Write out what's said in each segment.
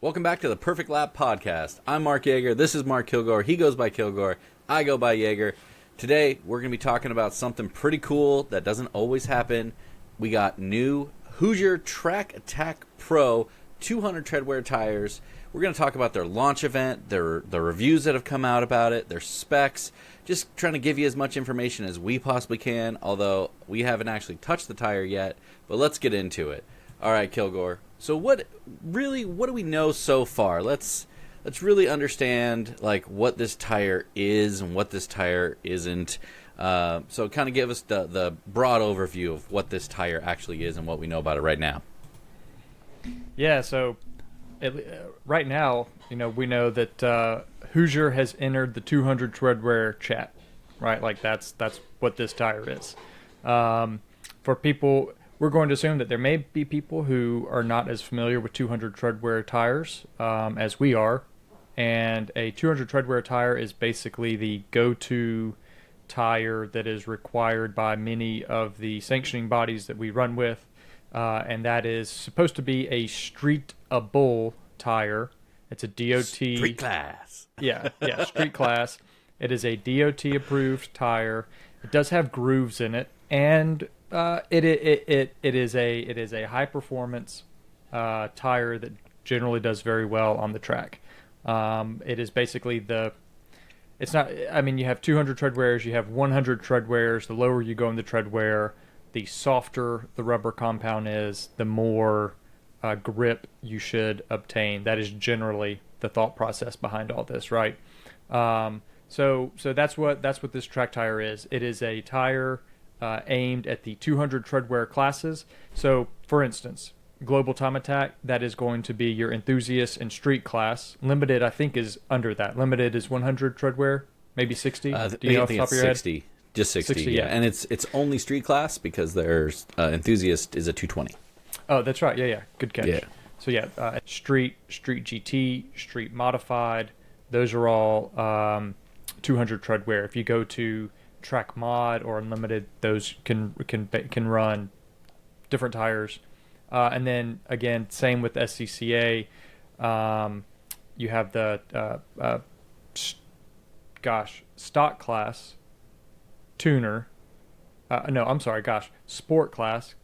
Welcome back to the Perfect Lap Podcast. I'm Mark Jager. This is Mark Kilgore. He goes by Kilgore. I go by Jager. Today, we're going to be talking about something pretty cool that doesn't always happen. We got new Hoosier Track Attack Pro 200 Treadwear tires. We're going to talk about their launch event, the reviews that have come out about it, their specs, just trying to give you as much information as we possibly can, although we haven't actually touched the tire yet, but let's get into it. All right, Kilgore. So what do we know so far? Let's really understand like what this tire is and what this tire isn't. So kind of give us the broad overview of what this tire actually is and what we know about it right now. Yeah, so right now, we know that Hoosier has entered the 200 Treadwear chat, right? Like that's what this tire is. For people, we're going to assume that there may be people who are not as familiar with 200 Treadwear tires as we are. And a 200 Treadwear tire is basically the go-to tire that is required by many of the sanctioning bodies that we run with. And that is supposed to be a streetable tire. It's a DOT... Street class. Yeah, street class. It is a DOT-approved tire. It does have grooves in it. And it is a high-performance tire that generally does very well on the track. It is basically it's not, I mean, you have 200 treadwears, you have 100 treadwears. The lower you go in the treadwear, the softer the rubber compound is, the more grip you should obtain. That is generally the thought process behind all this, right? So that's what this track tire is. It is a tire aimed at the 200 treadwear classes. So, for instance, Global Time Attack, that is going to be your enthusiast and street class. Limited, I think, is under that. Limited is 100 treadwear, maybe 60. Do you know off the top of your 60. Head? Just 60, yeah. And it's only street class because there's enthusiast is a 220. Oh, that's right. Yeah. Good catch. Yeah. So yeah, street GT, street modified. Those are all 200 treadwear. If you go to Track Mod or Unlimited, those can run different tires. And then again, same with SCCA. You have the stock class, tuner. Sport class.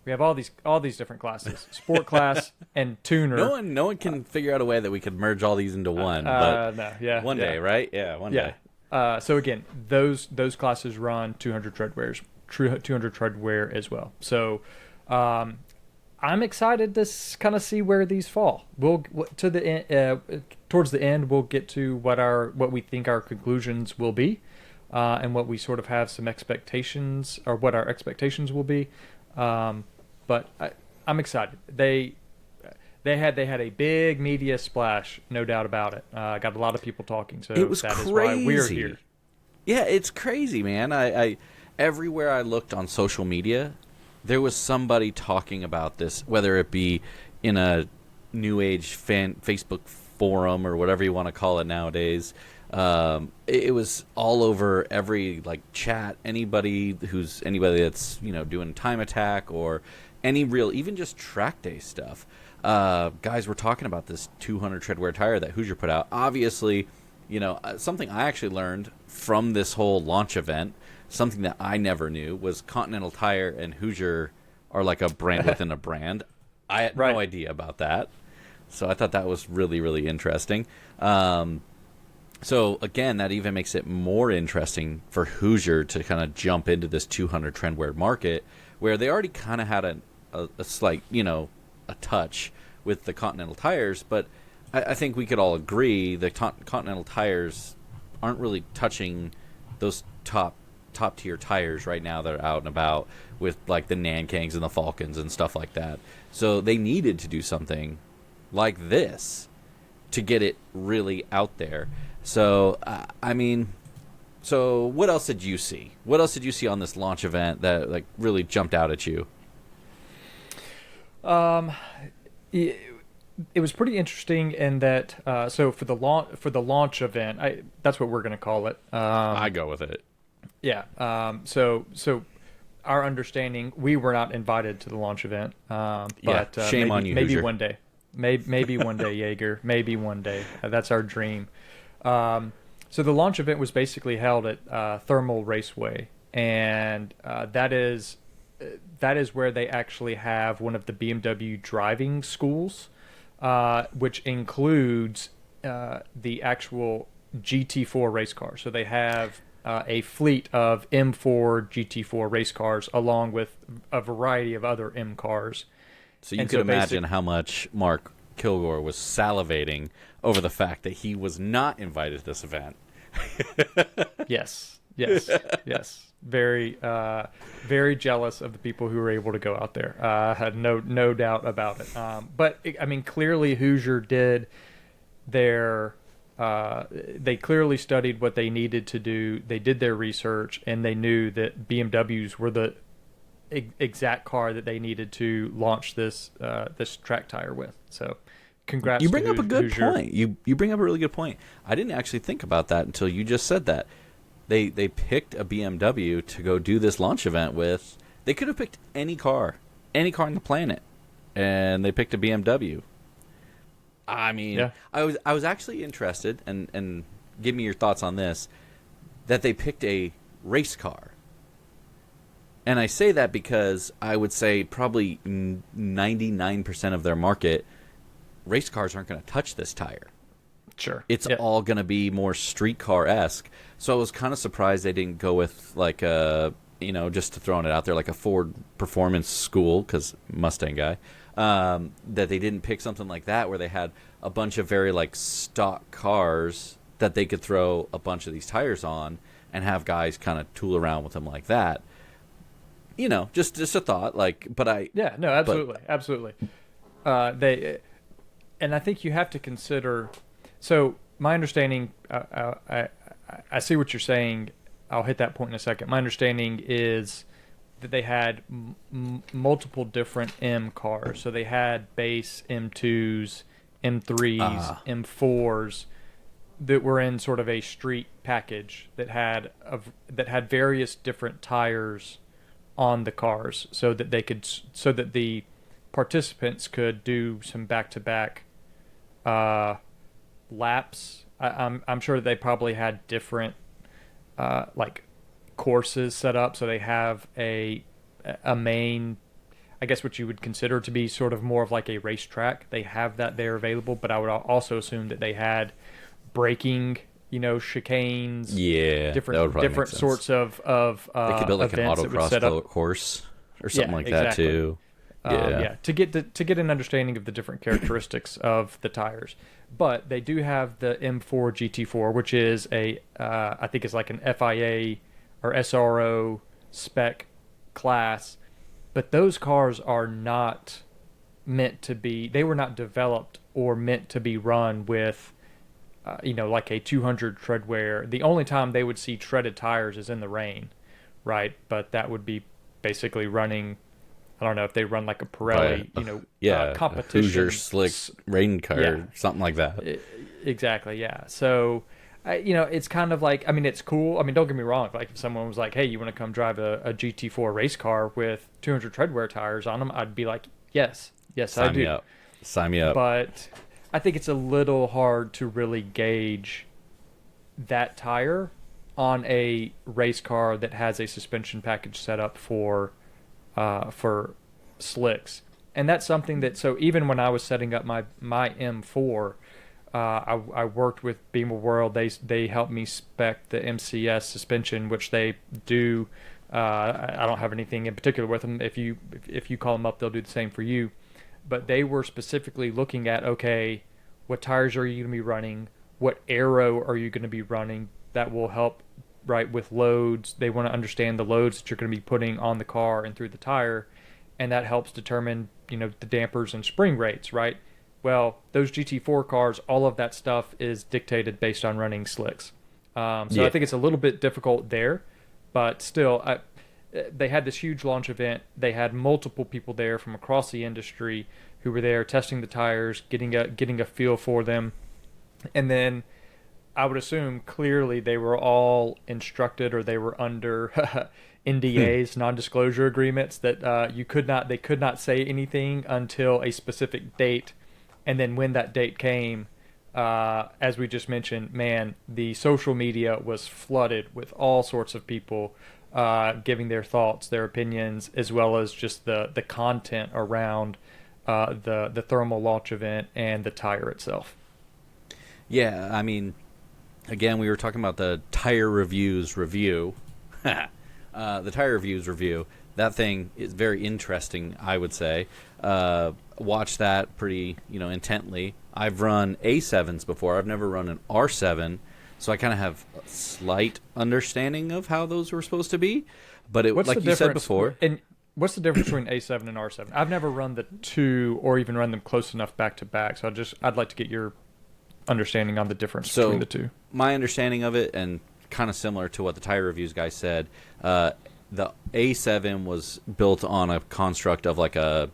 We have all these different classes: sport class and tuner. No one can figure out a way that we could merge all these into one. But one day, right? Yeah, one day. So again, those classes run 200 treadwears, 200 treadwear as well. So. I'm excited to kind of see where these fall. We'll to the end, towards the end, we'll get to what we think our conclusions will be, and what we sort of have some expectations, or what our expectations will be. But I'm excited. They had a big media splash, no doubt about it. Got a lot of people talking, so it was that crazy. is why we're here. Yeah, it's crazy, man. I everywhere I looked on social media, there was somebody talking about this, whether it be in a new age Facebook forum or whatever you want to call it nowadays. It was all over every chat. Anybody that's doing Time Attack or any real, even just track day stuff. Guys were talking about this 200 treadwear tire that Hoosier put out. Obviously, something I actually learned from this whole launch event. Something that I never knew was Continental Tire and Hoosier are like a brand within a brand. I had no idea about that. So I thought that was really, really interesting. So again, that even makes it more interesting for Hoosier to kind of jump into this 200 treadwear market where they already kind of had a slight, a touch with the Continental tires. But I think we could all agree the Continental tires aren't really touching those top tier tires right now that are out and about with the Nankangs and the Falcons and stuff like that. So they needed to do something like this to get it really out there. So so what else did you see? What else did you see on this launch event that really jumped out at you? It was pretty interesting in that. So for the launch event, that's what we're going to call it. I go with it. Yeah. So our understanding, we were not invited to the launch event. But shame on you, maybe Hoosier. one day. Maybe one day, Jaeger. Maybe one day. That's our dream. So the launch event was basically held at Thermal Raceway, and that is where they actually have one of the BMW driving schools, which includes the actual GT4 race car. So they have a fleet of M4 GT4 race cars along with a variety of other M cars. So you could imagine how much Mark Kilgore was salivating over the fact that he was not invited to this event. Yes. Very, very jealous of the people who were able to go out there. Had no doubt about it. But I mean, clearly Hoosier did their. They clearly studied what they needed to do. They did their research, and they knew that BMWs were the exact car that they needed to launch this track tire with. So, congrats! You bring to up a good Hoosier. point. You bring up a really good point. I didn't actually think about that until you just said that. They picked a BMW to go do this launch event with. They could have picked any car on the planet, and they picked a BMW. I mean, yeah. I was actually interested, and give me your thoughts on this, that they picked a race car. And I say that because I would say probably 99% of their market, race cars aren't going to touch this tire. Sure. It's all going to be more street car-esque. So I was kind of surprised they didn't go with, like, just to throwing it out there, like a Ford Performance School, because Mustang guy. That they didn't pick something like that where they had a bunch of very like stock cars that they could throw a bunch of these tires on and have guys kind of tool around with them like that. Just a thought. Absolutely. And I think you have to consider. So my understanding, I see what you're saying. I'll hit that point in a second. My understanding is that they had multiple different M cars. So they had base M2s, M3s, M4s that were in sort of a street package that had various different tires on the cars, so that the participants could do some back-to-back laps. I'm sure they probably had different courses set up, so they have a main, I guess what you would consider to be sort of more of like a racetrack. They have that there available, but I would also assume that they had braking, chicanes, different sorts of they could build like an autocross course or something like that too. To get an understanding of the different characteristics of the tires. But they do have the M4 GT4, which is I think it's like an FIA or SRO spec class, but those cars are not meant to be. They were not developed or meant to be run with, like a 200 treadwear. The only time they would see treaded tires is in the rain, right? But that would be basically running. I don't know if they run like a Pirelli, competition. Hoosier slick rain car, something like that. Exactly, yeah. So, it's kind of like, it's cool. Don't get me wrong. Like if someone was like, hey, you want to come drive a GT4 race car with 200 treadwear tires on them, I'd be like, yes, I do. Sign me up. But I think it's a little hard to really gauge that tire on a race car that has a suspension package set up for slicks. And that's something that, so even when I was setting up my M4, I worked with Beamer World. They helped me spec the MCS suspension, which they do. I don't have anything in particular with them. If you call them up, they'll do the same for you. But they were specifically looking at, okay, what tires are you going to be running? What aero are you going to be running? That will help, right, with loads. They want to understand the loads that you're going to be putting on the car and through the tire, and that helps determine, the dampers and spring rates, right? Well, those GT4 cars, all of that stuff is dictated based on running slicks. I think it's a little bit difficult there, but still, they had this huge launch event. They had multiple people there from across the industry who were there testing the tires, getting a feel for them, and then I would assume clearly they were all instructed or they were under NDAs, non-disclosure agreements, that they could not say anything until a specific date And then when that date came, as we just mentioned, man, the social media was flooded with all sorts of people giving their thoughts, their opinions, as well as just the content around the thermal launch event and the tire itself. Yeah, I mean, again, we were talking about the tire reviews review. The tire reviews review. That thing is very interesting, I would say. Watch that pretty, intently. I've run A7s before. I've never run an R7, so I kind of have a slight understanding of how those were supposed to be. But like you said before, and what's the difference between A7 and R7? I've never run the two or even run them close enough back to back. So I'd like to get your understanding on the difference between the two. My understanding of it, and kind of similar to what the tire reviews guy said, the A7 was built on a construct of like a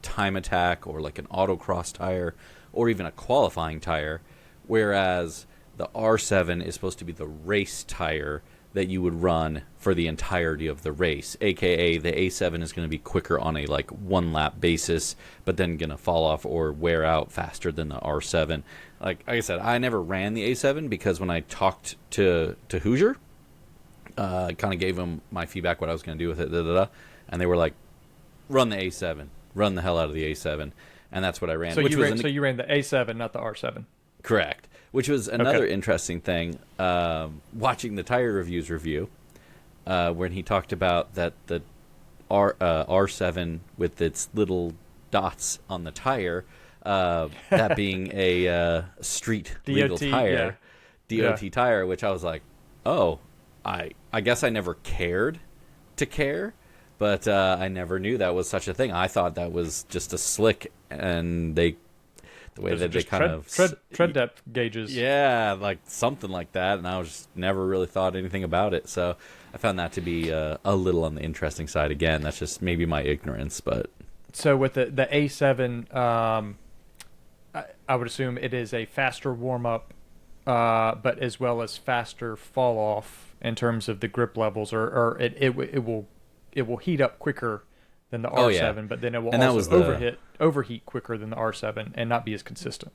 time attack or like an autocross tire or even a qualifying tire, whereas the R7 is supposed to be the race tire that you would run for the entirety of the race, aka the A7 is going to be quicker on a like one lap basis, but then going to fall off or wear out faster than the R7. Like I said, I never ran the A7 because when I talked to Hoosier, I kind of gave them my feedback, what I was going to do with it, and they were like, run the A7, run the hell out of the A7, and that's what I ran. So you ran the A7, not the R7. Correct. Which was another interesting thing, watching the tire reviews review, when he talked about that the R7 with its little dots on the tire, that being a street legal tire, DOT tire, which I was like, oh, I guess I never cared to care, but I never knew that was such a thing. I thought that was just a slick, and the way that they kind of tread depth gauges. Yeah, like something like that, and I just never really thought anything about it. So I found that to be a little on the interesting side. Again, that's just maybe my ignorance, but so with the A7, I would assume it is a faster warm up, but as well as faster fall off in terms of the grip levels, or it will heat up quicker than the R7, but then it will also overheat quicker than the R7 and not be as consistent.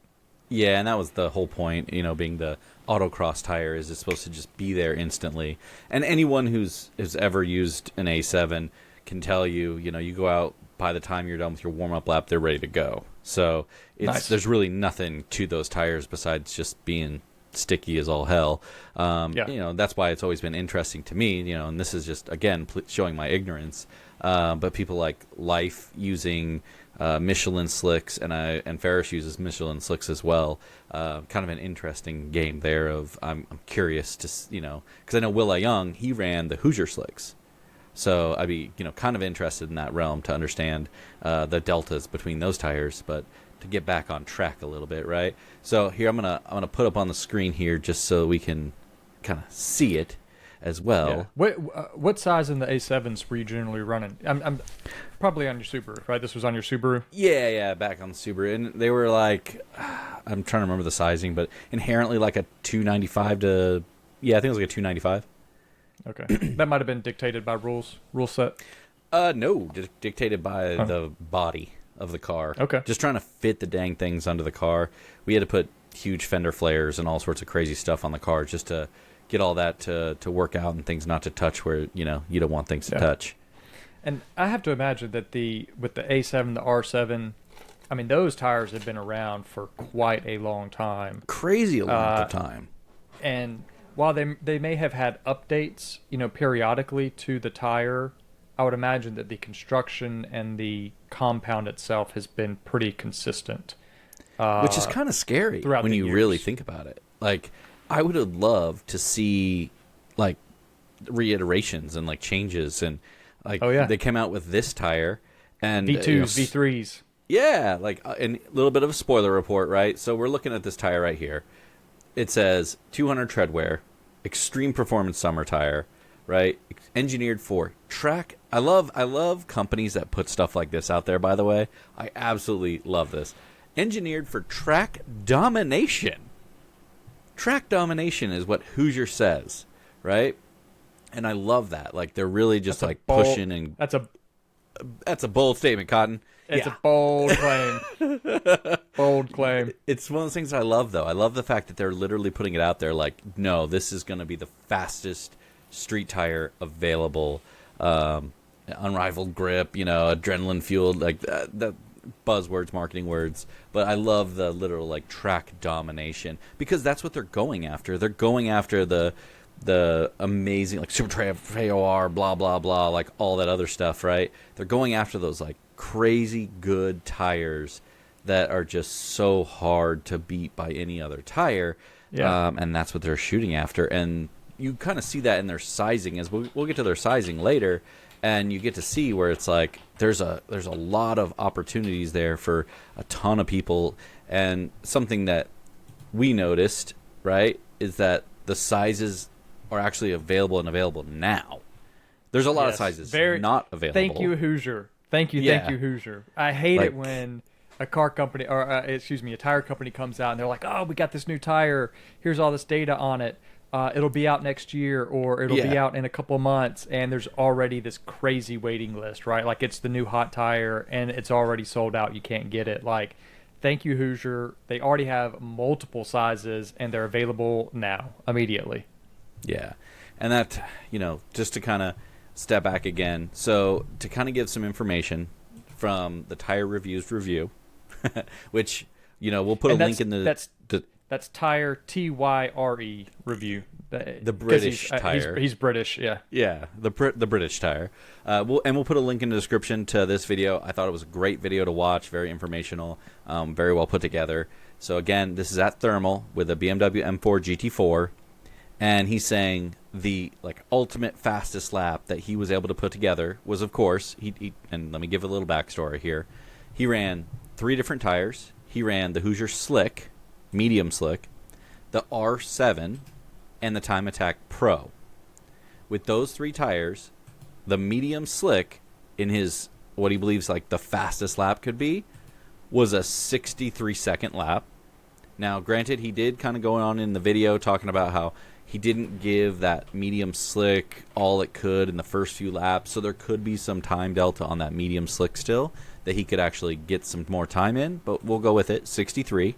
Yeah, and that was the whole point, being the autocross tire is it's supposed to just be there instantly. And anyone who's ever used an A7 can tell you, you go out, by the time you're done with your warm-up lap, they're ready to go. So there's really nothing to those tires besides just being sticky as all hell. That's why it's always been interesting to me, and this is just, again, showing my ignorance. But people like Life using Michelin slicks, and Ferris uses Michelin slicks as well. Kind of an interesting game there. I'm curious to because I know Will Young, he ran the Hoosier slicks, so I'd be kind of interested in that realm to understand the deltas between those tires. But to get back on track a little bit, right? So here I'm gonna put up on the screen here just so we can kind of see it as well. Yeah. What size in the A7s were you generally running? I'm probably on your Subaru, right? This was on your Subaru? Yeah, back on the Subaru. And they were like, I'm trying to remember the sizing, but inherently like a 295 to, I think it was like a 295. Okay. That might have been dictated by rule set? No, dictated by the body of the car. Okay. Just trying to fit the dang things under the car. We had to put huge fender flares and all sorts of crazy stuff on the car just to get all that to work out and things not to touch where you don't want things to touch. And I have to imagine that with the A7, the R7, I mean those tires have been around for quite a long time. Crazy length of time. And while they may have had updates, periodically to the tire, I would imagine that the construction and the compound itself has been pretty consistent. Which is kind of scary when you really think about it. Like, I would have loved to see like reiterations and like changes and like they came out with this tire and V2s, V3s. Yeah, like and a little bit of a spoiler report, right? So we're looking at this tire right here. It says 200 Treadwear, extreme performance summer tire, right? Engineered for track. I love companies that put stuff like this out there, by the way. I absolutely love this. Engineered for track domination. Track domination is what Hoosier says, right? And I love that. Like they're really just like pushing and That's a bold statement, Cotton. It's a bold claim. Bold claim. It's one of those things I love, though. I love the fact that they're literally putting it out there like, no, this is going to be the fastest street tire available. Unrivaled grip, adrenaline fueled, like the buzzwords, marketing words. But I love the literal like track domination because that's what they're going after. They're going after the amazing like Super Tread AOR, blah blah blah, like all that other stuff, right? They're going after those like crazy good tires that are just so hard to beat by any other tire. Yeah. And that's what they're shooting after. And you kind of see that in their sizing, as we'll get to their sizing later, and you get to see where it's like there's a lot of opportunities there for a ton of people. And something that we noticed, right, is that the sizes are actually available now. There's a lot of sizes not available. Thank you, Hoosier. Thank you, Hoosier. I hate it when a car company, or a tire company comes out and they're like, oh, we got this new tire. Here's all this data on it. It'll be out next year, or it'll be out in a couple of months, and there's already this crazy waiting list, right? Like it's the new hot tire, and it's already sold out. You can't get it. Like, thank you, Hoosier. They already have multiple sizes, and they're available now, immediately. Yeah, and that, just to kind of step back again, so to kind of give some information from the Tire Reviews review, which, we'll put a link in the... That's Tire, TYRE review. The British Tire. He's British, yeah. Yeah, the British Tire. We'll put a link in the description to this video. I thought it was a great video to watch, very informational, very well put together. So again, this is at Thermal with a BMW M4 GT4, and he's saying the ultimate fastest lap that he was able to put together was, of course, he and let me give a little backstory here. He ran 3 different tires. He ran the Hoosier Slick, medium slick, the R7, and the Time Attack Pro. With those 3 tires, the medium slick in his what he believes like the fastest lap could be was a 63-second lap. Now, granted, he did kind of go on in the video talking about how he didn't give that medium slick all it could in the first few laps, so there could be some time delta on that medium slick still that he could actually get some more time in, but we'll go with it, 63.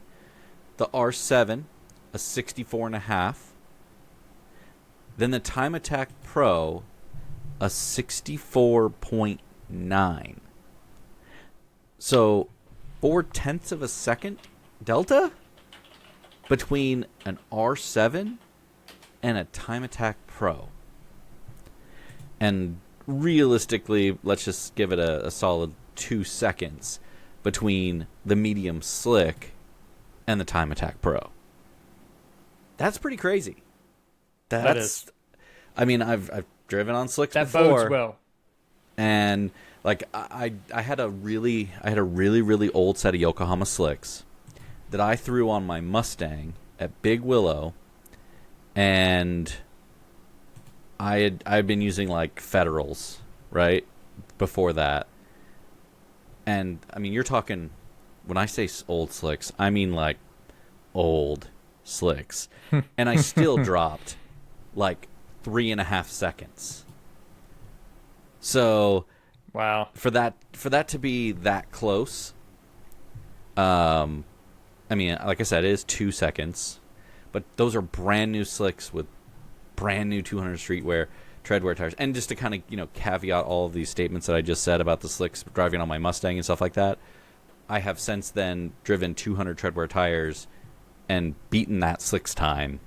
The R7, a 64.5. Then the Time Attack Pro, a 64.9. So 0.4 of a second delta between an R7 and a Time Attack Pro. And realistically, let's just give it a solid 2 seconds between the medium slick and the Time Attack Pro. That's pretty crazy. That is. I mean, I've driven on slicks that before. Bodes well. And I had a really really old set of Yokohama slicks that I threw on my Mustang at Big Willow, and I'd been using Federals right before that. And I mean, you're talking, when I say old slicks, I mean old slicks. And I still dropped 3.5 seconds. So, wow. For that to be that close, I mean, like I said, it is 2 seconds, but those are brand new slicks with brand new 200 streetwear treadwear tires. And just to kind of, caveat all of these statements that I just said about the slicks driving on my Mustang and stuff like that, I have since then driven 200 treadwear tires and beaten that slicks time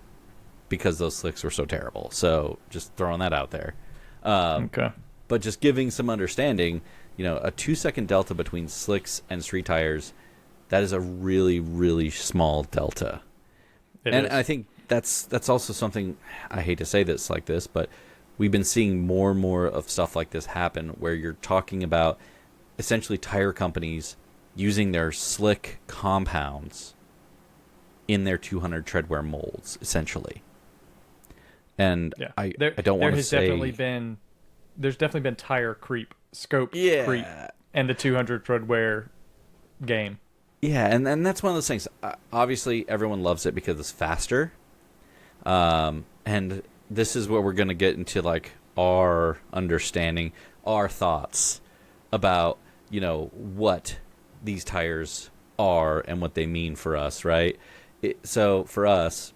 because those slicks were so terrible. So just throwing that out there. Okay. But just giving some understanding, a 2 second delta between slicks and street tires, that is a really, really small delta. It is. I think that's also something, I hate to say this like this, but we've been seeing more and more of stuff like this happen where you're talking about essentially tire companies using their slick compounds in their 200 treadwear molds, essentially. And yeah. I don't want to say... There's definitely been tire creep, scope creep, and the 200 treadwear game. Yeah, and that's one of those things. Obviously, everyone loves it because it's faster. And this is where we're going to get into our understanding, our thoughts about, what these tires are and what they mean for us, right? So for us,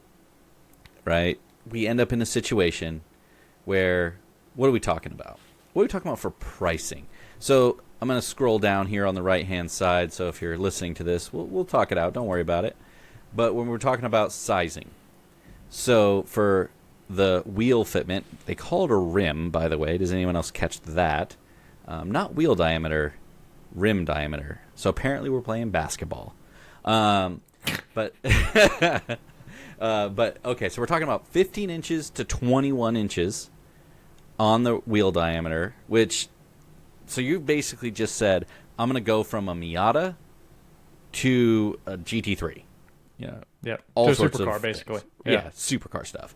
right, we end up in a situation where, what are we talking about? What are we talking about for pricing? So I'm going to scroll down here on the right-hand side. So if you're listening to this, we'll talk it out. Don't worry about it. But when we're talking about sizing, so for the wheel fitment, they call it a rim, by the way. Does anyone else catch that? Not wheel diameter, rim diameter. So apparently we're playing basketball. But okay, so we're talking about 15 inches to 21 inches on the wheel diameter, so you basically just said, I'm going to go from a Miata to a GT3. Yeah. All to a sorts supercar, of basically. Yeah, supercar stuff.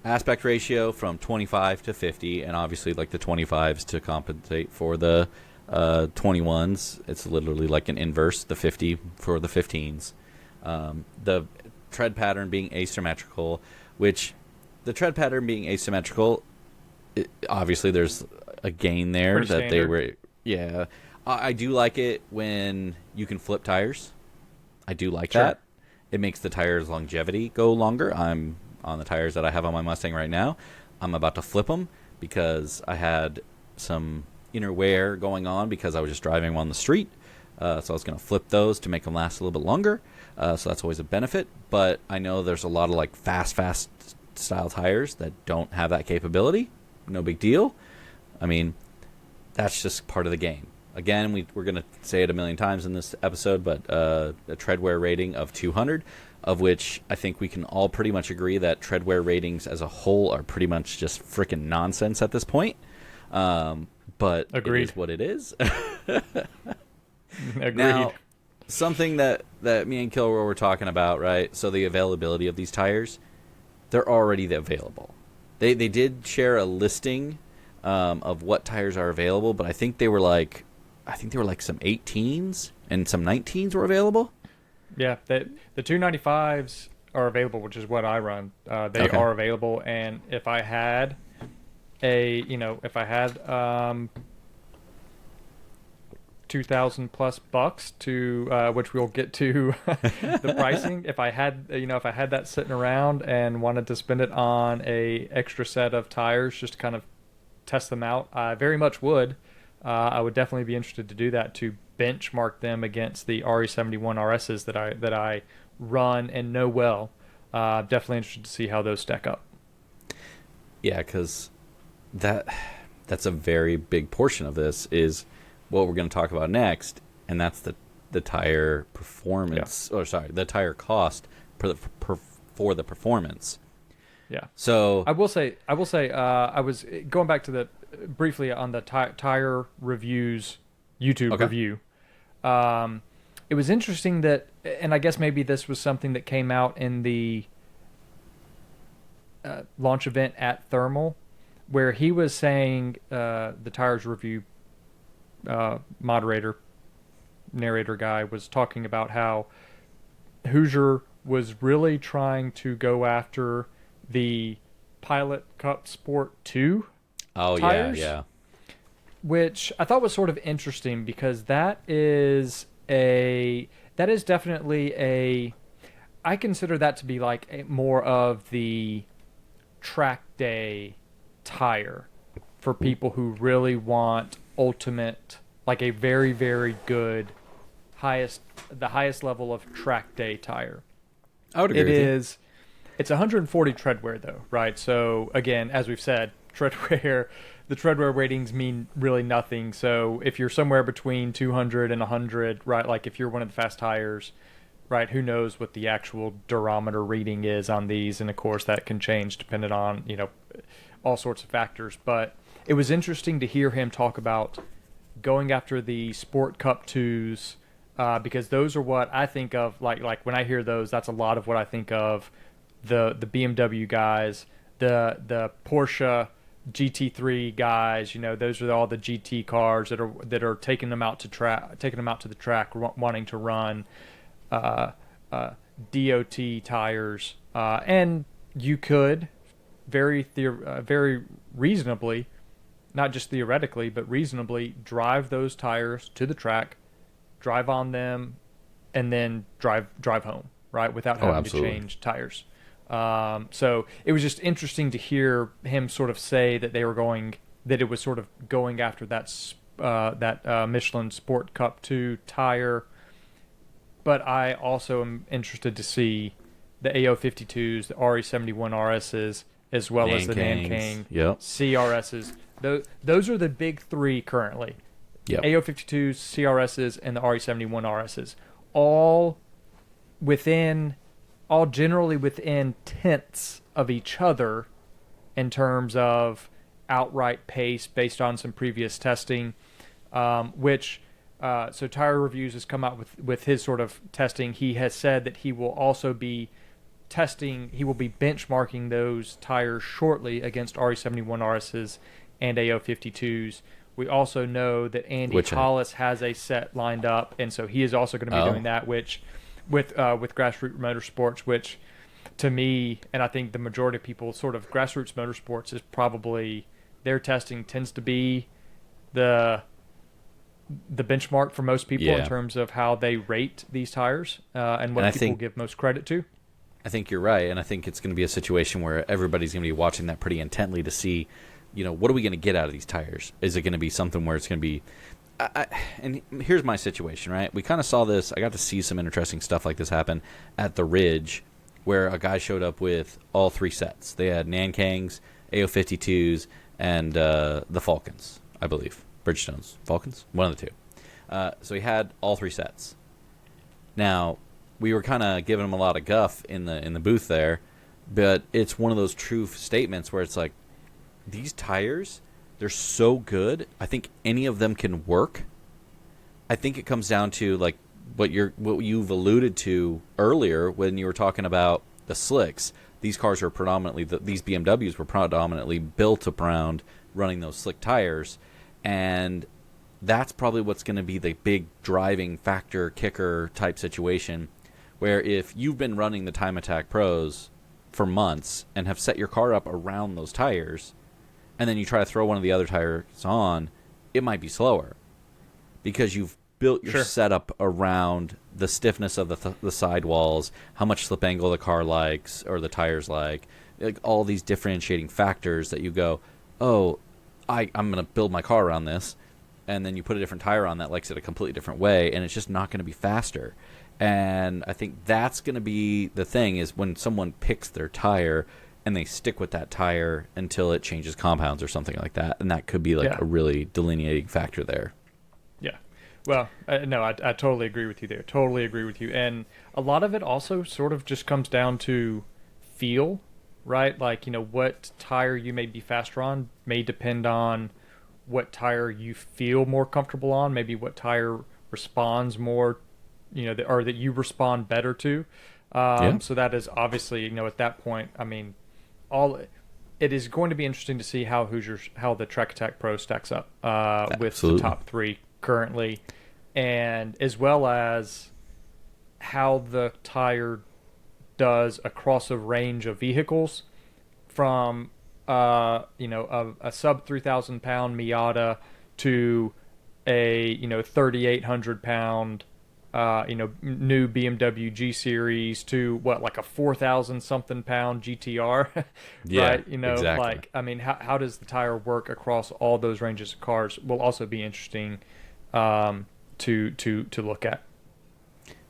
Aspect ratio from 25 to 50, and obviously like the 25s to compensate for the 21s. It's literally like an inverse, the 50 for the 15s. The tread pattern being asymmetrical, which the tread pattern being asymmetrical, obviously there's a gain there. Pretty that standard. They were. Yeah, I do like it when you can flip tires. I do like Sure. that. It makes the tires' longevity go longer. I'm on the tires that I have on my Mustang right now. I'm about to flip them because I had some inner wear going on because I was just driving them on the street. So I was going to flip those to make them last a little bit longer. So that's always a benefit. But I know there's a lot of like fast style tires that don't have that capability. No big deal. I mean, that's just part of the game. Again, we're going to say it a million times in this episode, but a Treadwear rating of 200, of which I think we can all pretty much agree that Treadwear ratings as a whole are pretty much just freaking nonsense at this point. But Agreed. It is what it is. Agreed. Now, something that me and Kilgore were talking about, right? So the availability of these tires, they're already available. They did share a listing of what tires are available, but I think they were like some 18s and some 19s were available. Yeah, the 295s are available, which is what I run. They Okay. are available, and if I had $2,000+ to which we'll get to the pricing. If I had that sitting around and wanted to spend it on a extra set of tires just to kind of test them out, I very much would. I would definitely be interested to do that, to benchmark them against the RE71 RSs that I run and know well. Definitely interested to see how those stack up. Yeah, because that's a very big portion of this is what we're going to talk about next, and that's the tire performance, the tire cost for the performance. Yeah. So I will say, I was going back to briefly on the tire reviews YouTube review. It was interesting that, and I guess maybe this was something that came out in the launch event at Thermal, where he was saying the tires review narrator guy was talking about how Hoosier was really trying to go after the Pilot Cup Sport 2 tires, yeah. which I thought was sort of interesting because that is definitely I consider that to be like more of the track day tire for people who really want ultimate, like a very, very good the highest level of track day tire. I would agree with you. It's 140 Treadwear though, right? So again, as we've said, the Treadwear ratings mean really nothing. So if you're somewhere between 200 and 100, right, like if you're one of the fast tires, right, who knows what the actual durometer reading is on these, and of course that can change depending on, all sorts of factors. But it was interesting to hear him talk about going after the Sport Cup 2s, because those are what I think of, like when I hear those, that's a lot of what I think of the BMW guys, the Porsche GT3 guys. Those are all the GT cars that are taking them out to the track, wanting to run DOT tires, and you could very reasonably not just theoretically, but reasonably drive those tires to the track, drive on them, and then drive home, right, without having to change tires. So it was just interesting to hear him sort of say that it was sort of going after that Michelin Sport Cup 2 tire. But I also am interested to see the AO52s, the RE71 RSs, as well as the Nankang CRSs. Those are the big three currently. Yep. AO52s, CRSs, and the RE71 RSs. All generally within tenths of each other in terms of outright pace based on some previous testing, so Tire Reviews has come out with his sort of testing. He has said that he will also be benchmarking those tires shortly against RE71 RSs and AO52s. We also know that Andy Hollis has a set lined up, and so he is also going to be doing that, which with Grassroots Motorsports, which to me, and I think the majority of people, sort of Grassroots Motorsports is probably, their testing tends to be the benchmark for most people in terms of how they rate these tires and what people give most credit to. I think you're right, and I think it's going to be a situation where everybody's going to be watching that pretty intently to see, what are we going to get out of these tires? Is it going to be something where it's going to be... and here's my situation, right? We kind of saw this. I got to see some interesting stuff like this happen at the Ridge, where a guy showed up with all three sets. They had Nankangs, AO52s, and the Falcons, I believe. Bridgestones. Falcons? One of the two. So he had all three sets. Now, we were kind of giving him a lot of guff in the booth there, but it's one of those true statements where it's like, these tires, they're so good. I think any of them can work. I think it comes down to like what you've alluded to earlier when you were talking about the slicks. These cars are predominantly these BMWs were predominantly built around running those slick tires, and that's probably what's going to be the big driving factor kicker type situation. Where if you've been running the Time Attack Pros for months and have set your car up around those tires, and then you try to throw one of the other tires on, it might be slower because you've built your setup around the stiffness of the sidewalls, how much slip angle the car likes or the tires like all these differentiating factors that you go, oh, I'm going to build my car around this, and then you put a different tire on that likes it a completely different way, and it's just not going to be faster. And I think that's going to be the thing is when someone picks their tire and they stick with that tire until it changes compounds or something like that. And that could be like a really delineating factor there. Yeah. Well, no, I totally agree with you there. Totally agree with you. And a lot of it also sort of just comes down to feel, right? Like, what tire you may be faster on may depend on what tire you feel more comfortable on, maybe what tire responds more, or that you respond better to. So that is obviously, at that point, I mean, it is going to be interesting to see how the Track Attack Pro stacks up with the top three currently, and as well as how the tire does across a range of vehicles from a sub 3,000 pound Miata to a 3,800 pound new BMW G Series to like a 4,000 something pound GTR, right? Exactly. Like, I mean, how does the tire work across all those ranges of cars will also be interesting to look at.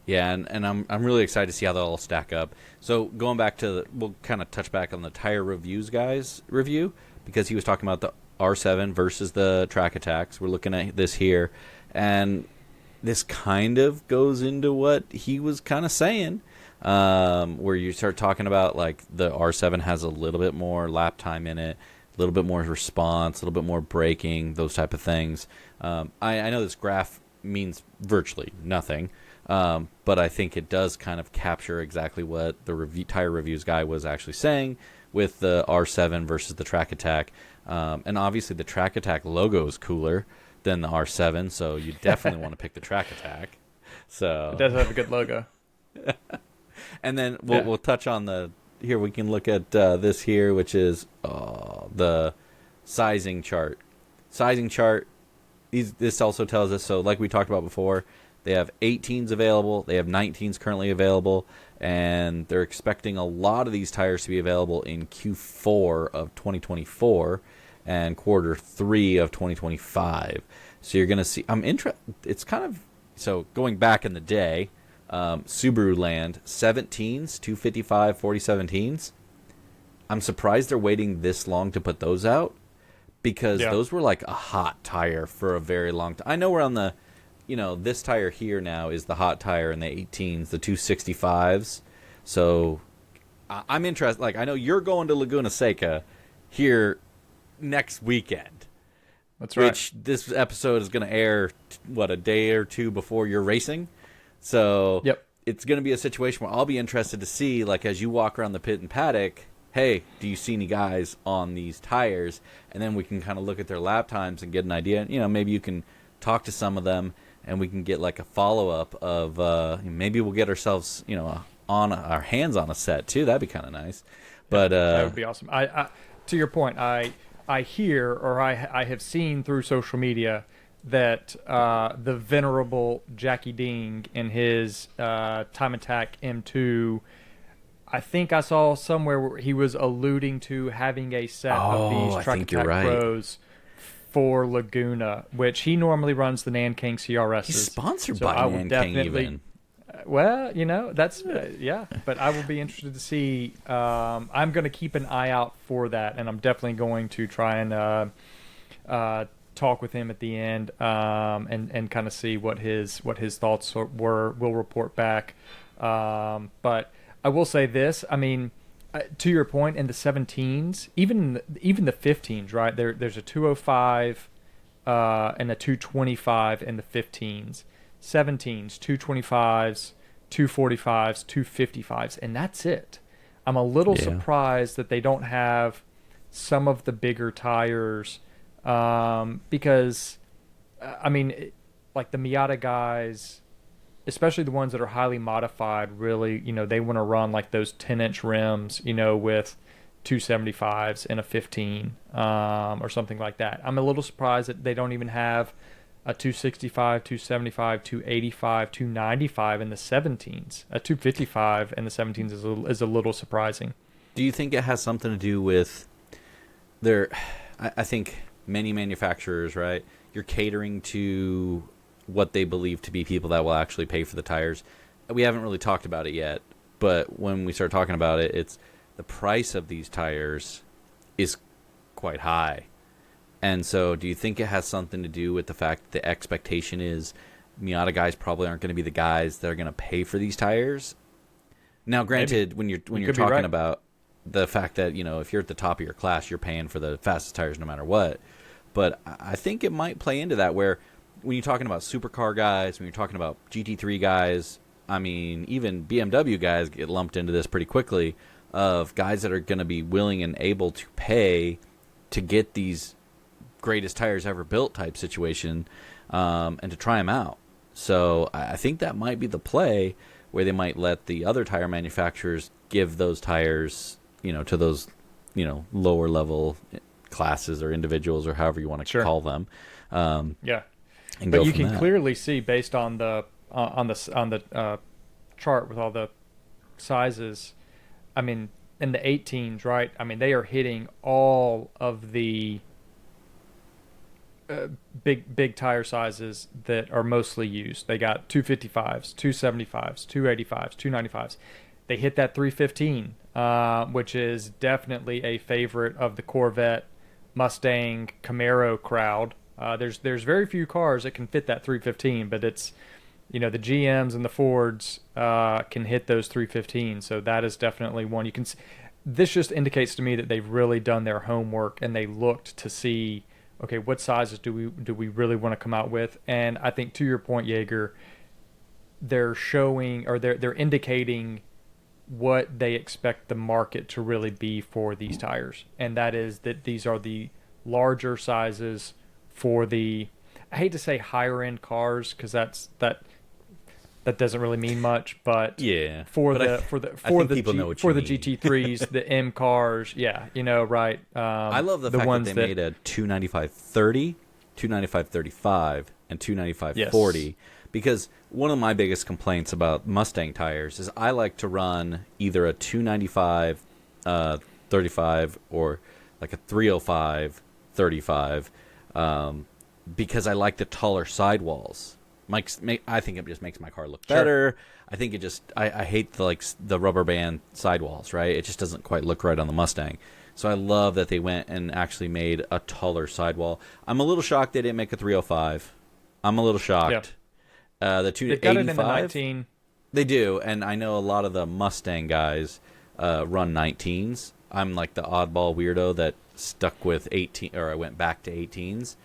Yeah, and I'm really excited to see how they'll all stack up. So going back to we'll kind of touch back on the Tire Reviews guy's review because he was talking about the R7 versus the Track Attacks. We're looking at this here, and this kind of goes into what he was kind of saying, where you start talking about like the R7 has a little bit more lap time in it, a little bit more response, a little bit more braking, those type of things. I know this graph means virtually nothing, but I think it does kind of capture exactly what the Tire Reviews guy was actually saying with the R7 versus the Track Attack. And obviously the Track Attack logo is cooler than the R7, so you definitely want to pick the Track Attack. So it does have a good logo. And then we'll touch on here we can look at this here, which is the sizing chart. sizing chart. This also tells us, so like we talked about before, they have 18s available, they have 19s currently available, and they're expecting a lot of these tires to be available in Q4 of 2024 and quarter 3 of 2025. So you're going to see, it's kind of, so going back in the day, Subaru land, 17s, 255, 4017s. I'm surprised they're waiting this long to put those out, because those were like a hot tire for a very long time. I know we're on the, this tire here now is the hot tire in the 18s, the 265s. So I'm interested. Like, I know you're going to Laguna Seca here next weekend. That's right. Which this episode is going to air, a day or two before you're racing. So it's going to be a situation where I'll be interested to see, like, as you walk around the pit and paddock, hey, do you see any guys on these tires? And then we can kind of look at their lap times and get an idea. Maybe you can talk to some of them, and we can get like a follow-up of maybe we'll get ourselves, on our hands on a set too. That'd be kind of nice. But that would be awesome. I to your point, I hear, or I have seen through social media that the venerable Jackie Ding in his Time Attack M2, I think I saw somewhere where he was alluding to having a set of these Track Attack Pros for Laguna, which he normally runs the Nankang CRSs. He's sponsored by Nankang even. Well, that's but I will be interested to see. I'm going to keep an eye out for that, and I'm definitely going to try and talk with him at the end, and kind of see what his thoughts were. We'll report back, but I will say this. I mean, to your point, in the 17s, even the 15s, right? There's a 205 and a 225 in the 15s. 17s, 225s, 245s, 255s, and that's it. I'm a little surprised that they don't have some of the bigger tires, because, like the Miata guys, especially the ones that are highly modified, really, they want to run like those 10-inch rims, with 275s and a 15, or something like that. I'm a little surprised that they don't even have a 265, 275, 285, 295 in the 17s. A 255 in the 17s is a little surprising. Do you think it has something to do with I think many manufacturers, right? You're catering to what they believe to be people that will actually pay for the tires. We haven't really talked about it yet, but when we start talking about it, it's the price of these tires is quite high. And so do you think it has something to do with the fact that the expectation is Miata guys probably aren't going to be the guys that are going to pay for these tires? Now, granted, when you're talking about the fact that, if you're at the top of your class, you're paying for the fastest tires no matter what. But I think it might play into that, where when you're talking about supercar guys, when you're talking about GT3 guys, I mean, even BMW guys get lumped into this pretty quickly, of guys that are going to be willing and able to pay to get these greatest tires ever built type situation, and to try them out. So I think that might be the play, where they might let the other tire manufacturers give those tires, to those, lower level classes or individuals or however you want to call them. And but you can clearly see, based on the chart with all the sizes, I mean, in the 18s, right? I mean, they are hitting all of the big tire sizes that are mostly used. They got 255s, 275s, 285s, 295s. They hit that 315, which is definitely a favorite of the Corvette, Mustang, Camaro crowd. There's very few cars that can fit that 315, but it's, the GMs and the Fords can hit those 315. So that is definitely one you can. This just indicates to me that they've really done their homework, and they looked to see, okay, what sizes do we really want to come out with? And I think, to your point, Jager, they're showing, or they're indicating what they expect the market to really be for these tires, and that is that these are the larger sizes for the, I hate to say higher end cars, because that that doesn't really mean much, but Yeah. for But the people know what for you the mean. GT3s, the M cars, yeah, right. I love the fact that they made a 295/30, 295/35, and 295/40 because one of my biggest complaints about Mustang tires is I like to run either a 295 35 or like a 305 35 because I like the taller sidewalls. I think it just makes my car look better. I think it just I hate the rubber band sidewalls, right? It just doesn't quite look right on the Mustang. So I love that they went and actually made a taller sidewall. I'm a little shocked they didn't make a 305. I'm a little shocked. The 285. They've got it in the 19. They do, and I know a lot of the Mustang guys run 19s. I'm like the oddball weirdo that stuck with 18, or I went back to 18s.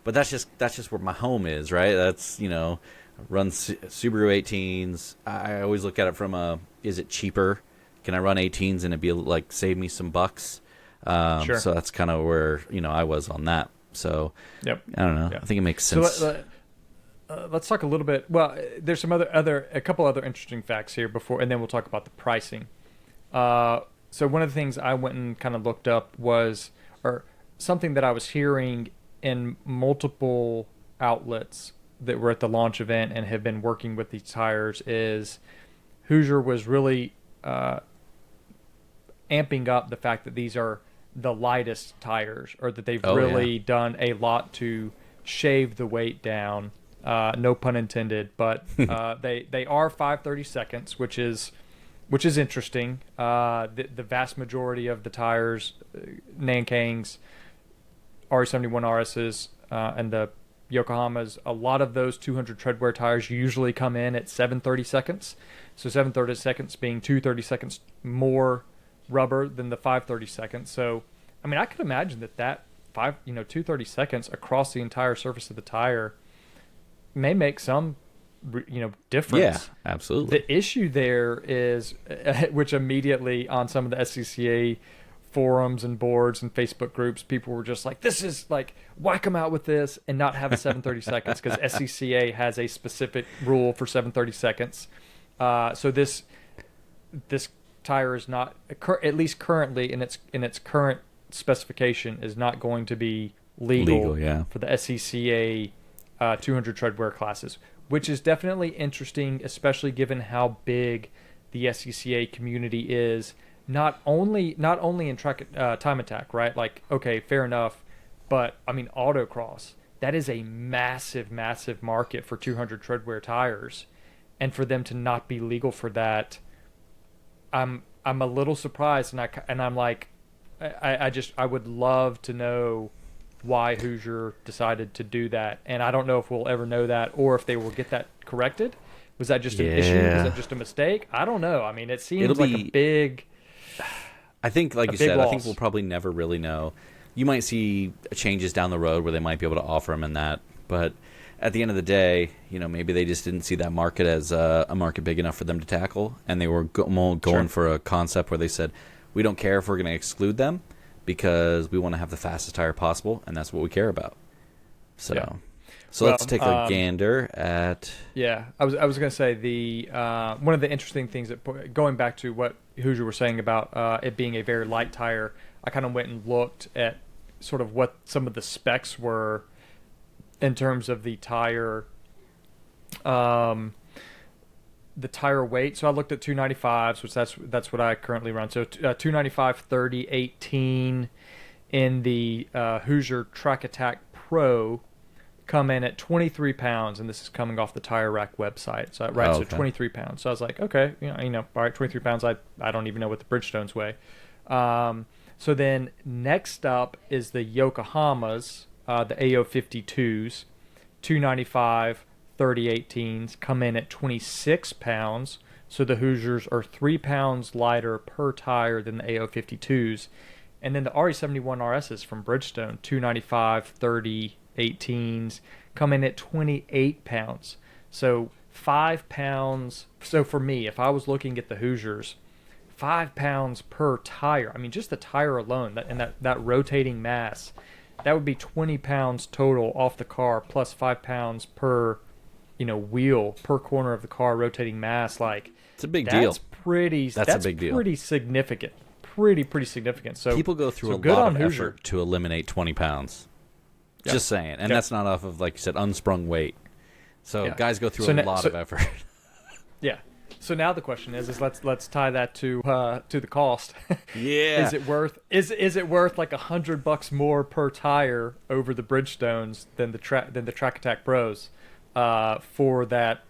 But that's just where my home is, right? That's, run Subaru 18s. I always look at it from is it cheaper? Can I run 18s and it'd be like save me some bucks? Sure. So that's kind of where, I was on that. So I don't know. I think it makes sense. So let's talk a little bit. Well, there's some a couple other interesting facts here and then we'll talk about the pricing. So one of the things I went and kind of looked up was, or something that I was hearing in multiple outlets that were at the launch event and have been working with these tires, is Hoosier was really amping up the fact that these are the lightest tires, or that they've really done a lot to shave the weight down. No pun intended, but they are 5/32, which is interesting. The vast majority of the tires, Nankangs, RE71 RSs, and the Yokohamas, a lot of those 200 Treadwear tires usually come in at 7/32. So 7/32 being 2/32 more rubber than the 5/32. So, I mean, I could imagine that 2/32 across the entire surface of the tire may make some, difference. Yeah, absolutely. The issue there is, which immediately on some of the SCCA forums and boards and Facebook groups, people were just like, this is like, why come out with this and not have a 7/32? Because SCCA has a specific rule for 7/32. So this tire is not, at least currently in its current specification, is not going to be legal for the SCCA 200 Treadwear classes, which is definitely interesting, especially given how big the SCCA community is. Not only in time attack, right? Like, okay, fair enough, but I mean, autocross, that is a massive market for 200 Treadwear tires, and for them to not be legal for that, I'm a little surprised, and I'm like, I would love to know why Hoosier decided to do that, and I don't know if we'll ever know that, or if they will get that corrected. Was that just an issue? Was that just a mistake? I don't know. I mean, it seems like a big. I think, like you said, loss. I think we'll probably never really know. You might see changes down the road where they might be able to offer them in that, but at the end of the day, maybe they just didn't see that market as a market big enough for them to tackle, and they were going for a concept where they said, we don't care if we're going to exclude them because we want to have the fastest tire possible, and that's what we care about. So, let's take a gander at. Yeah, I was going to say the one of the interesting things that, going back to what Hoosier was saying about it being a very light tire, I kind of went and looked at sort of what some of the specs were in terms of the tire, weight. So I looked at 295s, which that's what I currently run. So 295/30/18 in the Hoosier Track Attack Pro come in at 23 pounds, and this is coming off the Tire Rack website. So so 23 pounds. So I was like, okay, all right, 23 pounds. I don't even know what the Bridgestones weigh. So then next up is the Yokohamas, the AO52s, 295/30/18s come in at 26 pounds. So the Hoosiers are 3 pounds lighter per tire than the AO52s. And then the RE71 RSs from Bridgestone, 295/30/18s, come in at 28 pounds. So 5 pounds. So for me, if I was looking at the Hoosiers, 5 pounds per tire. I mean, just the tire alone, that rotating mass, that would be 20 pounds total off the car, plus 5 pounds per wheel per corner of the car, rotating mass, like it's a big deal. That's a big deal. Pretty significant. Pretty significant. So people go through a good lot on of Hoosier. effort to eliminate 20 pounds. Yep. Just saying. And Yep. that's not off of, like you said, unsprung weight. So Yeah. guys go through a lot of effort. Yeah. So now the question is let's tie that to the cost. Yeah. Is it worth like $100 more per tire over the Bridgestones than the Track Attack Pros for that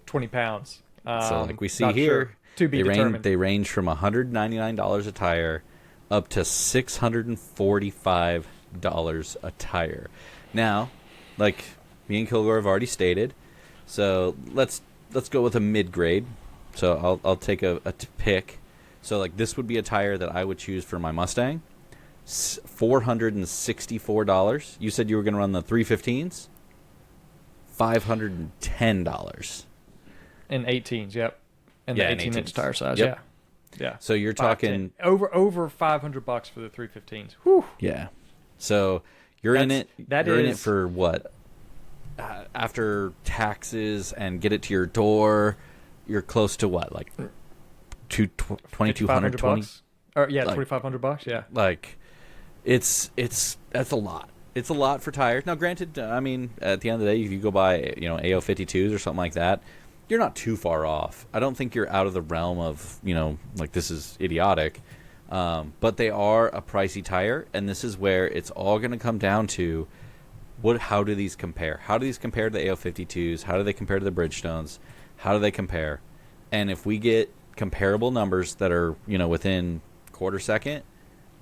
20 pounds? So like we see not here, sure. To be determined. They range from $199 a tire up to $645 a tire. Now, like me and Kilgore have already stated, so let's go with a mid grade. So I'll take a pick. So like this would be a tire that I would choose for my Mustang. $464. You said you were going to run the 315s. $510. In 18s, yep. And Yeah, the in 18-inch 18s. tire size, Yep. yeah. So you're talking over $500 for the 315s. Whew. Yeah. So you're in it for what? After taxes and get it to your door, you're close to what? Like $2,200 Or yeah, like, $2,500, yeah. Like that's a lot. It's a lot for tires. Now granted, I mean, at the end of the day, if you go buy, AO52s or something like that, you're not too far off. I don't think you're out of the realm of, like this is idiotic. But they are a pricey tire, and this is where it's all going to come down to how do these compare? How do these compare to the AO52s? How do they compare to the Bridgestones? How do they compare? And if we get comparable numbers that are, within quarter second,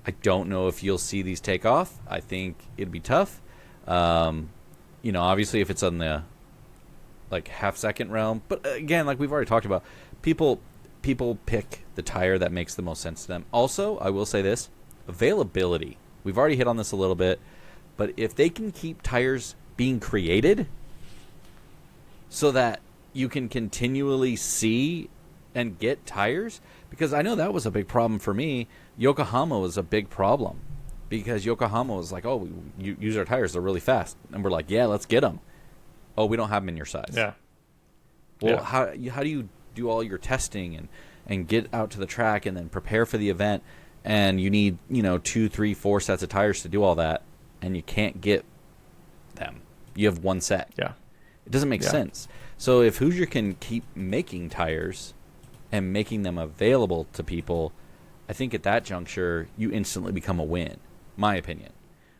I don't know if you'll see these take off. I think it'd be tough. Obviously if it's on the like half second realm, but again, like we've already talked about, people pick the tire that makes the most sense to them. Also, I will say this, availability. We've already hit on this a little bit, but if they can keep tires being created so that you can continually see and get tires, because I know that was a big problem for me. Yokohama was a big problem because Yokohama was like, oh, you use our tires, they're really fast. And we're like, yeah, let's get them. Oh, we don't have them in your size. Yeah. Well, how do you do all your testing and get out to the track and then prepare for the event, and you need 2, 3, 4 sets of tires to do all that, and you can't get them. You have one set. Yeah. It doesn't make sense. So if Hoosier can keep making tires and making them available to people, I think at that juncture you instantly become a win. My opinion.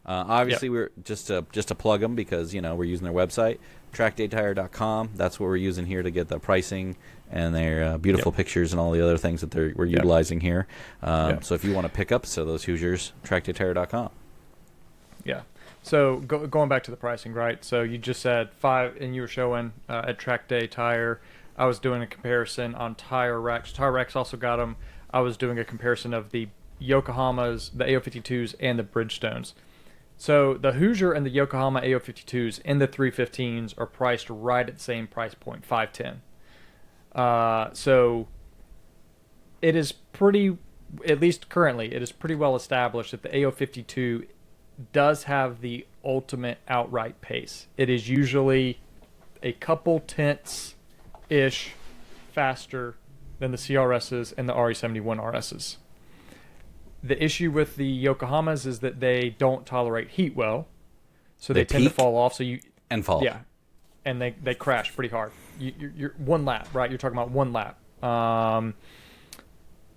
Obviously, we're just to plug them because we're using their website, trackdaytire.com. That's what we're using here to get the pricing and their beautiful pictures and all the other things that we're utilizing here. So if you want to pick up those Hoosiers, trackdaytire.com. Yeah. So going back to the pricing, right? So you just said 5, and you were showing at Track Day Tire. I was doing a comparison on Tire Rex. Tire Rex also got them. I was doing a comparison of the Yokohamas, the AO52s, and the Bridgestones. So the Hoosier and the Yokohama AO52s and the 315s are priced right at the same price point, $510. So it is pretty, at least currently, it is pretty well established that the AO52 does have the ultimate outright pace. It is usually a couple tenths-ish faster than the CRSs and the RE71 RSs. The issue with the Yokohamas is that they don't tolerate heat well, so they tend to fall off. And fall. Yeah, and they crash pretty hard. You're one lap, right? You're talking about one lap.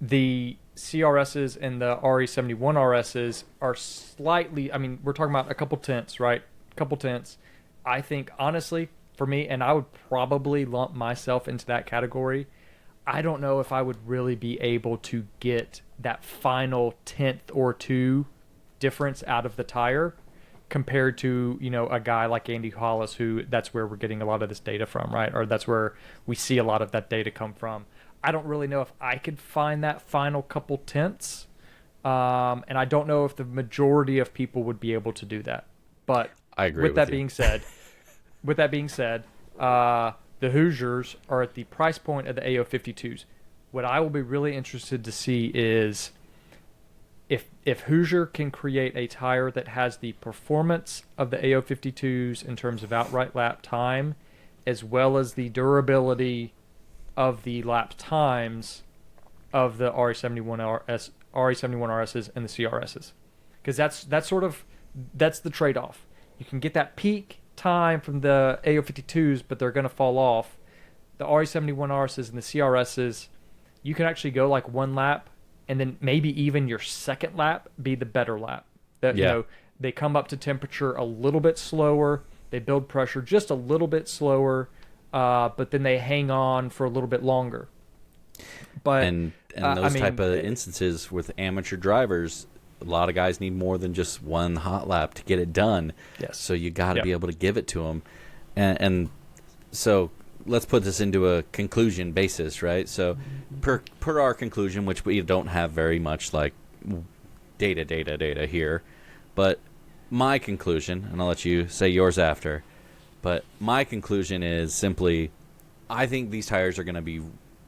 The CRSs and the RE71 RSs are slightly, we're talking about a couple tenths, right? A couple tenths. I think, honestly, for me, and I would probably lump myself into that category, I don't know if I would really be able to get that final tenth or two difference out of the tire compared to, a guy like Andy Hollis, who that's where we're getting a lot of this data from, right? Or that's where we see a lot of that data come from. I don't really know if I could find that final couple tenths. And I don't know if the majority of people would be able to do that. But I agree with that being said, the Hoosiers are at the price point of the AO52s. What I will be really interested to see is if Hoosier can create a tire that has the performance of the AO52s in terms of outright lap time as well as the durability of the lap times of the RE71RSs and the CRSs, because that's the trade-off. You can get that peak time from the AO52s, but they're going to fall off. The RE71RSs and the CRSs, you can actually go like one lap, and then maybe even your second lap be the better lap. That they come up to temperature a little bit slower, they build pressure just a little bit slower, but then they hang on for a little bit longer. But and those type of instances with amateur drivers, a lot of guys need more than just one hot lap to get it done. Yes. So you got to be able to give it to them, and so let's put this into a conclusion basis, right? So per our conclusion, which we don't have very much like data here, but my conclusion, and I'll let you say yours after, but my conclusion is simply, I think these tires are going to be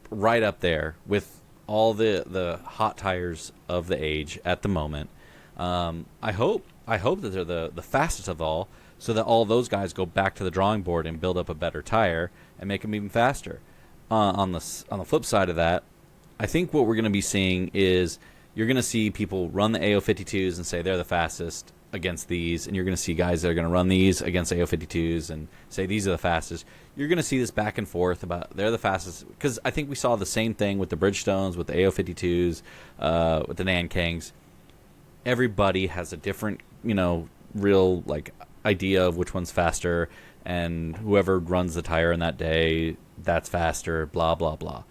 right up there with all the hot tires of the age at the moment. I hope that they're the fastest of all, so that all those guys go back to the drawing board and build up a better tire and make them even faster. On the flip side of that, I think what we're going to be seeing is you're going to see people run the AO52s and say they're the fastest against these, and you're going to see guys that are going to run these against AO52s and say these are the fastest. You're going to see this back and forth about they're the fastest, because I think we saw the same thing with the Bridgestones, with the AO52s, with the Nankangs. Everybody has a different, real like idea of which one's faster, and whoever runs the tire in that day, that's faster, blah, blah, blah.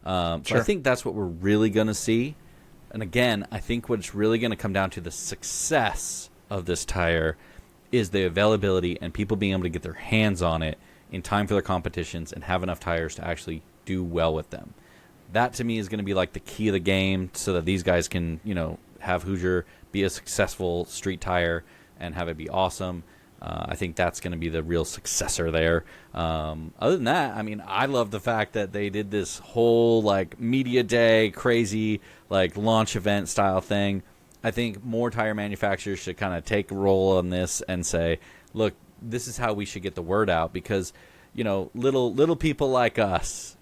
So I think that's what we're really going to see. And again, I think what's really going to come down to the success of this tire is the availability and people being able to get their hands on it in time for their competitions and have enough tires to actually do well with them. That to me is going to be like the key of the game, so that these guys can, have Hoosier be a successful street tire and have it be awesome. I think that's going to be the real successor there. Other than that, I mean, I love the fact that they did this whole like media day, crazy like launch event style thing. I think more tire manufacturers should kind of take a role on this and say, look, this is how we should get the word out, because, little people like us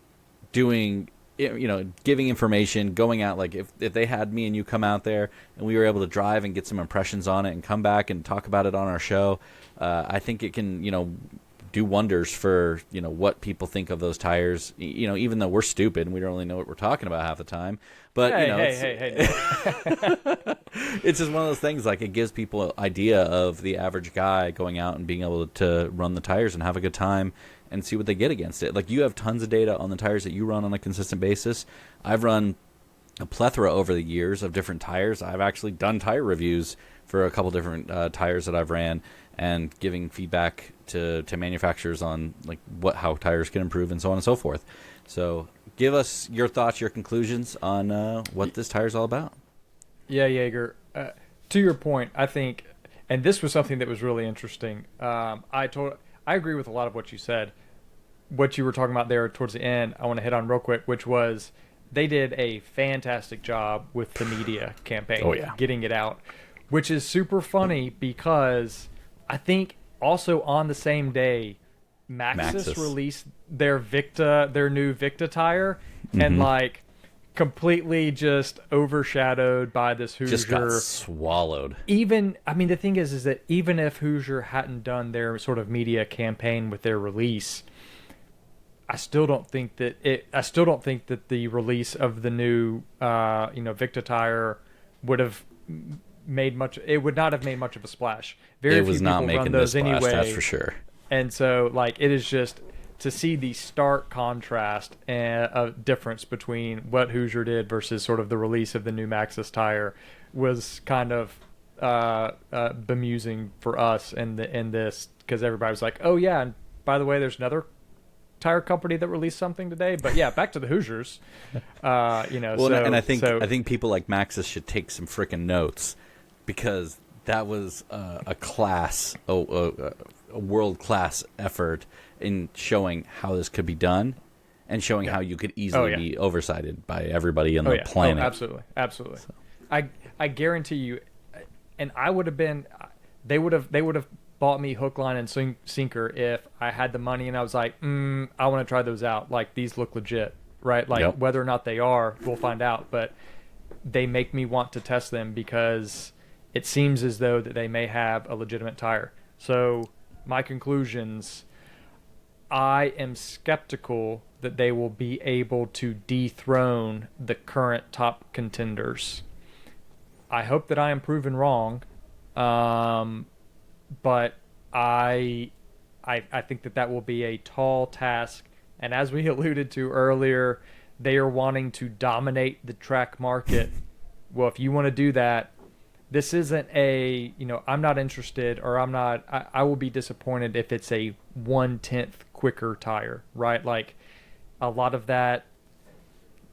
doing, giving information, going out, like if they had me and you come out there and we were able to drive and get some impressions on it and come back and talk about it on our show, I think it can, do wonders for, what people think of those tires, even though we're stupid and we don't really know what we're talking about half the time. But, Hey. it's just one of those things, like it gives people an idea of the average guy going out and being able to run the tires and have a good time and see what they get against it. Like, you have tons of data on the tires that you run on a consistent basis. I've run a plethora over the years of different tires. I've actually done tire reviews for a couple different tires that I've ran, and giving feedback to manufacturers on like how tires can improve and so on and so forth. So give us your thoughts, your conclusions on what this tire is all about. Yeah, Jager. To your point, I think, and this was something that was really interesting. I agree with a lot of what you said. What you were talking about there towards the end, I want to hit on real quick, which was they did a fantastic job with the media campaign, getting it out, which is super funny because I think also on the same day, Maxxis released their new Victa tire, and like completely just overshadowed by this Hoosier. Just got swallowed. The thing is that even if Hoosier hadn't done their sort of media campaign with their release, I still don't think that the release of the new Victa tire would have made much. It would not have made much of a splash. Very few people run those anyway. That's for sure. And so, like, it is just to see the stark contrast and difference between what Hoosier did versus sort of the release of the new Maxxis tire was kind of bemusing for us in this, because everybody was like, oh yeah, and by the way, there's another tire company that released something today. But yeah, back to the Hoosiers. And I think people like Maxxis should take some freaking notes, because that was a world-class effort in showing how this could be done, and showing how you could easily be oversighted by everybody on the planet. Absolutely. So. I guarantee you, and I would have been, they would have bought me hook, line, and sinker if I had the money and I was like, I want to try those out. Like, these look legit, right? Like, Yep. whether or not they are, we'll find out. But they make me want to test them because it seems as though that they may have a legitimate tire. So my conclusions, I am skeptical that they will be able to dethrone the current top contenders. I hope that I am proven wrong, but I think that will be a tall task. And as we alluded to earlier, they are wanting to dominate the track market. Well, if you want to do that, this isn't I'm not interested, or I will be disappointed if it's a 1/10 quicker tire, right? Like, a lot of that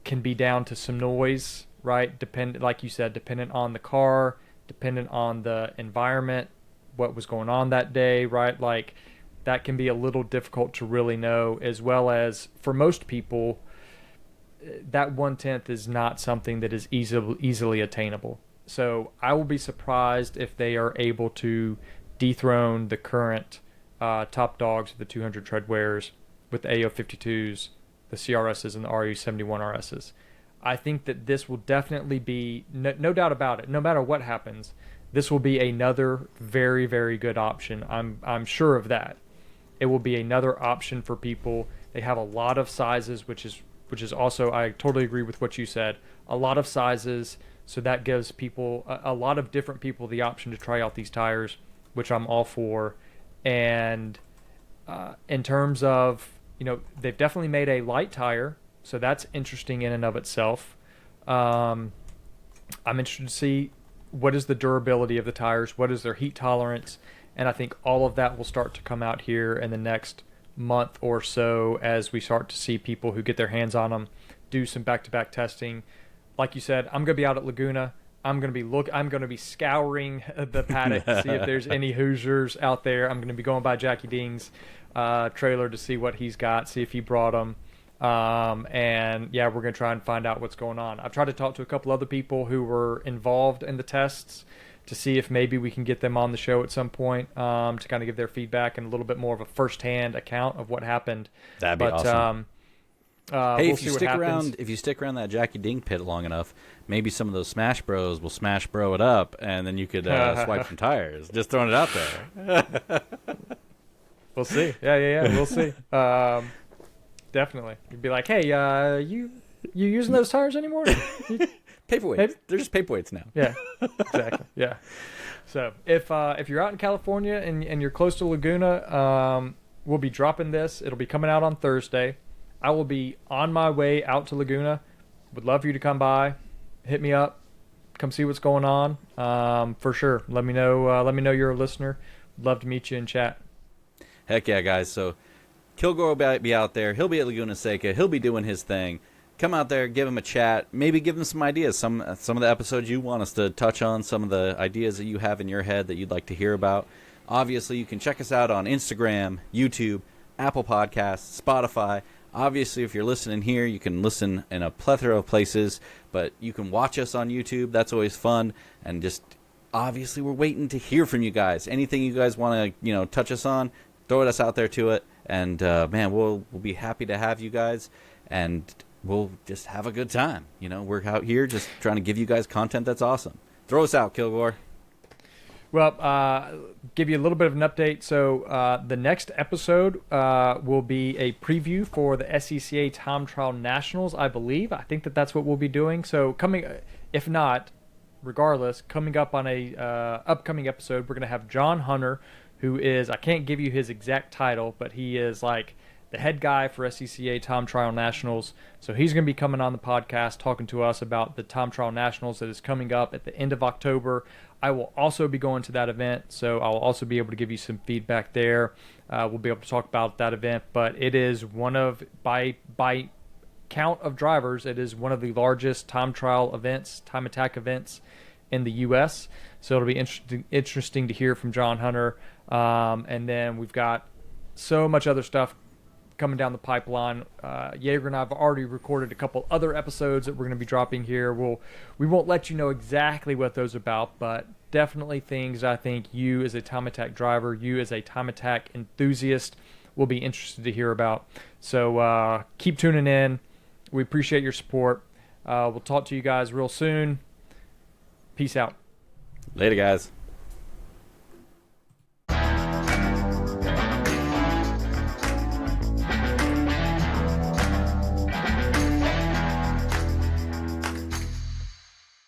can be down to some noise, right? Like you said, dependent on the car, dependent on the environment, what was going on that day, right? Like, that can be a little difficult to really know, as well as for most people, that 1/10 is not something that is easily attainable. So I will be surprised if they are able to dethrone the current top dogs of the 200 Treadwears with the AO52s, the CRSs, and the RU71 RSs. I think that this will definitely be, no doubt about it, no matter what happens, this will be another very, very good option. I'm sure of that. It will be another option for people. They have a lot of sizes, which is also, I totally agree with what you said, a lot of sizes. So that gives people, a lot of different people, the option to try out these tires, which I'm all for. And in terms of, they've definitely made a light tire, so that's interesting in and of itself. I'm interested to see what is the durability of the tires, what is their heat tolerance, and I think all of that will start to come out here in the next month or so as we start to see people who get their hands on them do some back-to-back testing. Like you said, I'm going to be out at Laguna. I'm going to be scouring the paddock to see if there's any Hoosiers out there. I'm going to be going by Jackie Ding's trailer to see what he's got, see if he brought them. And yeah, we're going to try and find out what's going on. I've tried to talk to a couple other people who were involved in the tests to see if maybe we can get them on the show at some point to kind of give their feedback and a little bit more of a first-hand account of what happened. That'd be awesome. Hey, we'll if you stick around that Jackie Ding pit long enough, maybe some of those Smash Bros will Smash Bro it up, and then you could swipe some tires. Just throwing it out there. We'll see. Yeah. We'll see. Definitely. You'd be like, hey, you using those tires anymore? Paperweights. They're just paperweights now. Yeah, exactly. Yeah. So if you're out in California and you're close to Laguna, we'll be dropping this. It'll be coming out on Thursday. I will be on my way out to Laguna. Would love for you to come by, hit me up, come see what's going on. For sure. Let me know. Let me know you're a listener. Would love to meet you and chat. Heck yeah, guys. So Kilgore will be out there. He'll be at Laguna Seca. He'll be doing his thing. Come out there, give him a chat. Maybe give him some ideas. Some of the episodes you want us to touch on. Some of the ideas that you have in your head that you'd like to hear about. Obviously, you can check us out on Instagram, YouTube, Apple Podcasts, Spotify. Obviously, if you're listening here, you can listen in a plethora of places, but you can watch us on YouTube. That's always fun. And just, obviously, we're waiting to hear from you guys. Anything you guys want to, touch us on, throw us out there to it. And, man, we'll be happy to have you guys. And we'll just have a good time. We're out here just trying to give you guys content that's awesome. Throw us out, Kilgore. Well, give you a little bit of an update. So the next episode will be a preview for the SCCA Time Trial Nationals, I believe. I think that's what we'll be doing. So if not, regardless, coming up on a upcoming episode, we're going to have John Hunter, who is, I can't give you his exact title, but he is like the head guy for SCCA Time Trial Nationals. So he's going to be coming on the podcast talking to us about the Time Trial Nationals that is coming up at the end of October. I will also be going to that event, so I'll also be able to give you some feedback there. We'll be able to talk about that event, but it is one of, by count of drivers, it is one of the largest time trial events, time attack events in the U.S., so it'll be interesting to hear from John Hunter. And then we've got so much other stuff coming down the pipeline. Jager and I have already recorded a couple other episodes that we're going to be dropping here. We won't let you know exactly what those are about, but definitely things I think you as a time attack driver, you as a time attack enthusiast will be interested to hear about. So keep tuning in. We appreciate your support. We'll talk to you guys real soon. Peace out. Later, guys.